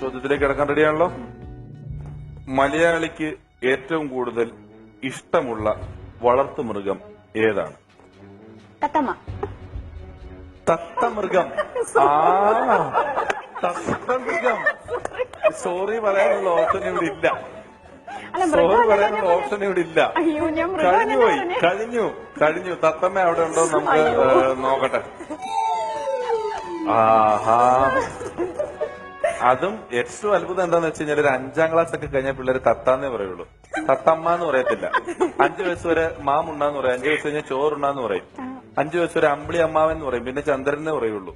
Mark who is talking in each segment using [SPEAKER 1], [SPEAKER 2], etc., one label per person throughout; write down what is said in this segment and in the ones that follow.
[SPEAKER 1] ചോദ്യത്തിലേക്ക് കിടക്കാൻ റെഡിയാണല്ലോ. മലയാളിക്ക് ഏറ്റവും കൂടുതൽ ഇഷ്ടമുള്ള വളർത്തുമൃഗം ഏതാണ്?
[SPEAKER 2] തത്തമ്മ.
[SPEAKER 1] തത്തമൃഗം. തത്തമൃഗം. സോറി പറയാനുള്ള ഓപ്ഷൻ ഇവിടെ ഇല്ല.
[SPEAKER 2] അല്ല,
[SPEAKER 1] സോറി പറയാനുള്ള ഓപ്ഷൻ ഇവിടെ ഇല്ല.
[SPEAKER 2] അയ്യോ, ഞാൻ
[SPEAKER 1] കഴിഞ്ഞുപോയി. കഴിഞ്ഞു. തത്തമ്മ അവിടെ ഉണ്ടോ നമുക്ക് നോക്കട്ടെ. ആഹാ. അതും ഏറ്റവും അത്ഭുതം എന്താന്ന് വെച്ച് കഴിഞ്ഞാൽ ഒരു 5ാം ക്ലാസ് ഒക്കെ കഴിഞ്ഞ പിള്ളേര് തത്താന്നേ പറയുള്ളൂ. തത്തമ്മ എന്ന് പറയത്തില്ല. 5 വയസ്സ് വരെ മാമുണ്ടാന്ന് പറയും. 5 വയസ്സ് കഴിഞ്ഞാൽ ചോറുണ്ടാന്ന് പറയും. 5 വയസ്സ് വരെ അമ്പിളി അമ്മാവൻ എന്ന് പറയും. പിന്നെ ചന്ദ്രനെ പറയുള്ളൂ.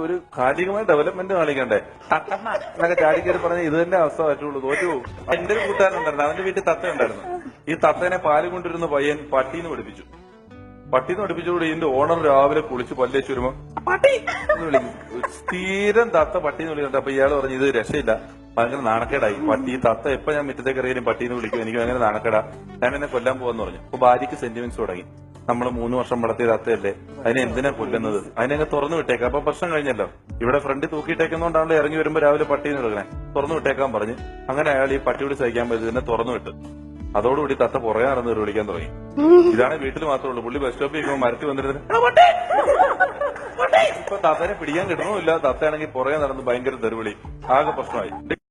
[SPEAKER 1] ഒരു കാലികമായ ഡെവലപ്മെന്റ് കാണിക്കണ്ടേ? തത്തമ്മ എന്നൊക്കെ ചാടിക്കയറി പറഞ്ഞ ഇത് തന്നെ അവസ്ഥ പറ്റുള്ളൂ. തോറ്റു പോകും. എന്റെ ഒരു കൂട്ടുകാരനുണ്ടായിരുന്നു. അവന്റെ വീട്ടിൽ തത്ത ഉണ്ടായിരുന്നു. ഈ തത്തേനെ പാല് കൊണ്ടിരുന്ന പയ്യൻ പട്ടീന്ന് പഠിപ്പിച്ചു. പഠിപ്പിച്ചുകൂടി ഇതിന്റെ ഓണർ രാവിലെ കുളിച്ച് പല്ലേച്ച് വരുമ്പോ പട്ടി എന്ന് വിളിക്കും. സ്ഥിരം തത്ത പട്ടിന്ന് വിളിക്കുന്നുണ്ട്. അപ്പൊ ഇയാൾ പറഞ്ഞു ഇത് രക്ഷയില്ല, ഭയങ്കര നാണക്കേടായി. പട്ടി തത്ത എപ്പോ ഞാൻ മുറ്റത്തേക്ക് എറിയാലും പട്ടീന്ന് വിളിക്കും, എനിക്ക് ഭയങ്കര നാണക്കേടാ, ഞാൻ എന്നെ കൊല്ലാൻ പോവാന്ന് പറഞ്ഞു. അപ്പൊ ഭാര്യക്ക് സെന്റിമെന്റ്സ് തുടങ്ങി. നമ്മൾ 3 വർഷം വളർത്തിയ തത്തയല്ലേ, അതിനെ എന്തിനാ കൊല്ലുന്നത്, അതിനെ തുറന്നു വിട്ടേക്കാം. അപ്പൊ പ്രശ്നം കഴിഞ്ഞല്ലോ. ഇവിടെ ഫ്രണ്ട് തൂക്കിയിട്ടേക്കുന്നോണ്ടാണല്ലോ ഇറങ്ങി വരുമ്പോ രാവിലെ പട്ടീന്ന് എടുക്കണേ. തുറന്നു വിട്ടേക്കാൻ പറഞ്ഞ് അങ്ങനെ അയാൾ ഈ പട്ടിയോട് സഹിക്കാൻ പറ്റും ഇതിനെ തുറന്നു വിട്ടു. അതോടുകൂടി തത്ത പുറകെ നടന്ന് വിളിക്കാൻ തുടങ്ങി. ഇതാണ് വീട്ടിൽ മാത്രമേ ഉള്ളൂ. പുള്ളി ബസ് സ്റ്റോപ്പിൽ ഇരിക്കുമ്പോൾ മരത്തിൽ വന്നിരുന്നത് ഇപ്പൊ തത്തേനെ പിടിക്കാൻ കിട്ടണമില്ല. തത്തയാണെങ്കിൽ പുറകെ നടന്ന് ഭയങ്കര തെരുവിളി. ആകെ പ്രശ്നമായി.